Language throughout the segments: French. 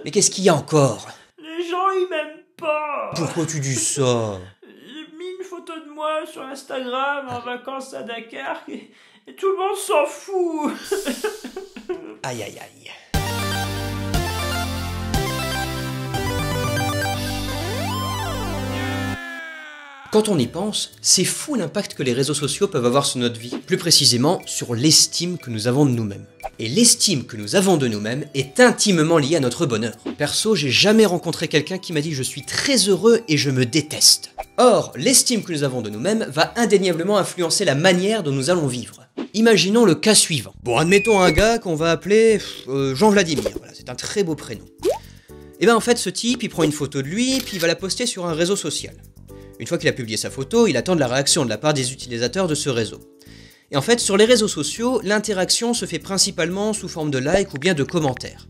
Mais qu'est-ce qu'il y a encore? Les gens, ils m'aiment pas. Pourquoi tu dis ça? J'ai mis une photo de moi sur Instagram en vacances à Dakar et tout le monde s'en fout. Aïe aïe aïe. Quand on y pense, c'est fou l'impact que les réseaux sociaux peuvent avoir sur notre vie. Plus précisément, sur l'estime que nous avons de nous-mêmes. Et l'estime que nous avons de nous-mêmes est intimement liée à notre bonheur. Perso, j'ai jamais rencontré quelqu'un qui m'a dit « je suis très heureux et je me déteste ». Or, l'estime que nous avons de nous-mêmes va indéniablement influencer la manière dont nous allons vivre. Imaginons le cas suivant. Bon, admettons un gars qu'on va appeler Jean-Vladimir. Voilà, c'est un très beau prénom. Et ben en fait, ce type, il prend une photo de lui, puis il va la poster sur un réseau social. Une fois qu'il a publié sa photo, il attend de la réaction de la part des utilisateurs de ce réseau. Et en fait, sur les réseaux sociaux, l'interaction se fait principalement sous forme de likes ou bien de commentaires.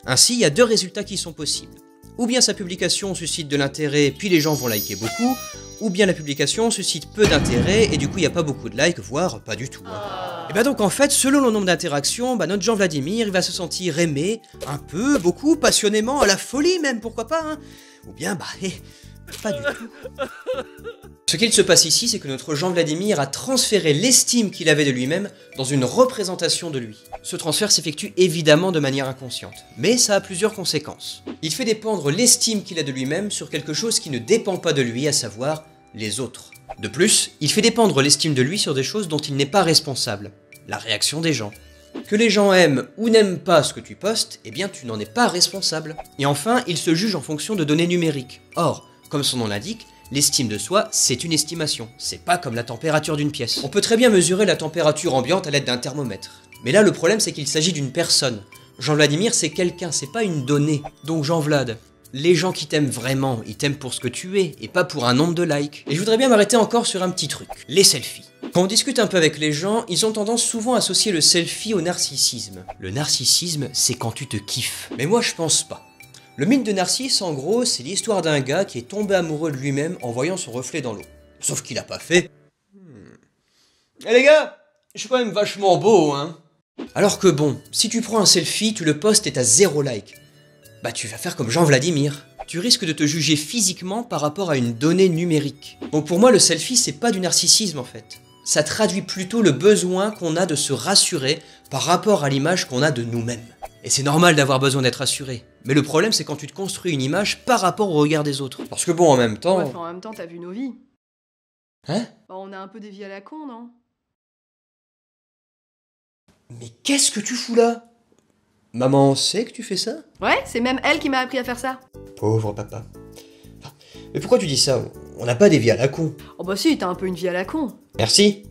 Ainsi, il y a deux résultats qui sont possibles. Ou bien sa publication suscite de l'intérêt, puis les gens vont liker beaucoup, ou bien la publication suscite peu d'intérêt, et du coup il n'y a pas beaucoup de likes, voire pas du tout. Et bah donc en fait, selon le nombre d'interactions, notre Jean-Vladimir, il va se sentir aimé, un peu, beaucoup, passionnément, à la folie même, pourquoi pas, hein. Ou bien, pas du tout. Ce qu'il se passe ici, c'est que notre Jean-Vladimir a transféré l'estime qu'il avait de lui-même dans une représentation de lui. Ce transfert s'effectue évidemment de manière inconsciente, mais ça a plusieurs conséquences. Il fait dépendre l'estime qu'il a de lui-même sur quelque chose qui ne dépend pas de lui, à savoir les autres. De plus, il fait dépendre l'estime de lui sur des choses dont il n'est pas responsable. La réaction des gens. Que les gens aiment ou n'aiment pas ce que tu postes, eh bien tu n'en es pas responsable. Et enfin, il se juge en fonction de données numériques. Or, comme son nom l'indique, l'estime de soi, c'est une estimation. C'est pas comme la température d'une pièce. On peut très bien mesurer la température ambiante à l'aide d'un thermomètre. Mais là, le problème, c'est qu'il s'agit d'une personne. Jean-Vladimir, c'est quelqu'un, c'est pas une donnée. Donc Jean-Vlad, les gens qui t'aiment vraiment, ils t'aiment pour ce que tu es, et pas pour un nombre de likes. Et je voudrais bien m'arrêter encore sur un petit truc. Les selfies. Quand on discute un peu avec les gens, ils ont tendance souvent à associer le selfie au narcissisme. Le narcissisme, c'est quand tu te kiffes. Mais moi, je pense pas. Le mythe de Narcisse, en gros, c'est l'histoire d'un gars qui est tombé amoureux de lui-même en voyant son reflet dans l'eau. Sauf qu'il a pas fait. Eh les gars, je suis quand même vachement beau, hein. Alors que bon, si tu prends un selfie, tu le postes et t'as 0 like. Bah tu vas faire comme Jean-Vladimir. Tu risques de te juger physiquement par rapport à une donnée numérique. Donc pour moi, le selfie, c'est pas du narcissisme en fait. Ça traduit plutôt le besoin qu'on a de se rassurer par rapport à l'image qu'on a de nous-mêmes. Et c'est normal d'avoir besoin d'être rassuré. Mais le problème, c'est quand tu te construis une image par rapport au regard des autres. Parce que bon, en même temps... Ouais, en même temps, t'as vu nos vies. Hein? On a un peu des vies à la con, non? Mais qu'est-ce que tu fous là? Maman sait que tu fais ça? Ouais, c'est même elle qui m'a appris à faire ça. Pauvre papa. Mais pourquoi tu dis ça? On n'a pas des vies à la con. Oh bah si, t'as un peu une vie à la con. Merci.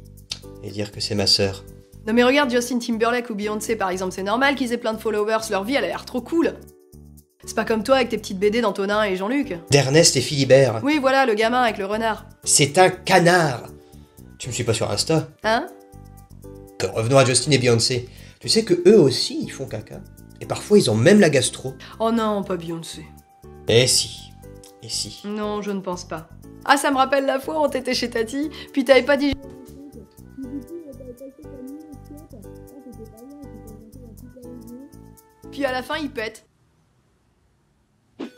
Et dire que c'est ma sœur. Non mais regarde Justin Timberlake ou Beyoncé par exemple, c'est normal qu'ils aient plein de followers, leur vie elle a l'air trop cool. C'est pas comme toi avec tes petites BD d'Antonin et Jean-Luc. D'Ernest et Philibert. Oui voilà, le gamin avec le renard. C'est un canard. Tu me suis pas sur Insta? Hein? Revenons à Justin et Beyoncé. Tu sais que eux aussi ils font caca. Et parfois ils ont même la gastro. Oh non, pas Beyoncé. Eh si. Et si. Non, je ne pense pas. Ah, ça me rappelle la fois où on t'était chez Tati, puis t'avais pas dit... Puis à la fin, il pète.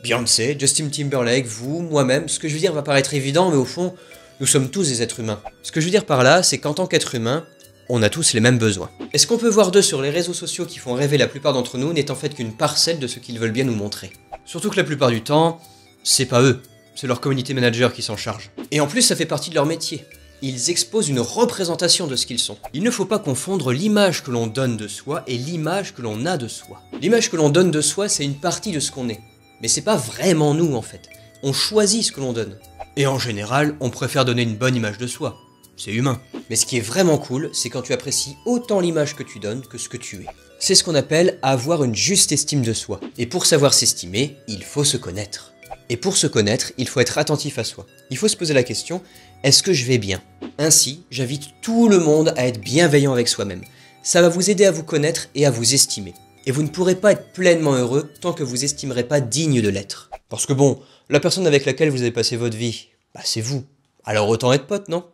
Beyoncé, Justin Timberlake, vous, moi-même, ce que je veux dire va paraître évident, mais au fond, nous sommes tous des êtres humains. Ce que je veux dire par là, c'est qu'en tant qu'être humain, on a tous les mêmes besoins. Et ce qu'on peut voir d'eux sur les réseaux sociaux qui font rêver la plupart d'entre nous n'est en fait qu'une parcelle de ce qu'ils veulent bien nous montrer. Surtout que la plupart du temps, c'est pas eux, c'est leur community manager qui s'en charge. Et en plus, ça fait partie de leur métier. Ils exposent une représentation de ce qu'ils sont. Il ne faut pas confondre l'image que l'on donne de soi et l'image que l'on a de soi. L'image que l'on donne de soi, c'est une partie de ce qu'on est. Mais c'est pas vraiment nous en fait. On choisit ce que l'on donne. Et en général, on préfère donner une bonne image de soi. C'est humain. Mais ce qui est vraiment cool, c'est quand tu apprécies autant l'image que tu donnes que ce que tu es. C'est ce qu'on appelle avoir une juste estime de soi. Et pour savoir s'estimer, il faut se connaître. Et pour se connaître, il faut être attentif à soi. Il faut se poser la question, est-ce que je vais bien? Ainsi, j'invite tout le monde à être bienveillant avec soi-même. Ça va vous aider à vous connaître et à vous estimer. Et vous ne pourrez pas être pleinement heureux tant que vous estimerez pas digne de l'être. Parce que bon, la personne avec laquelle vous avez passé votre vie, c'est vous. Alors autant être pote, non?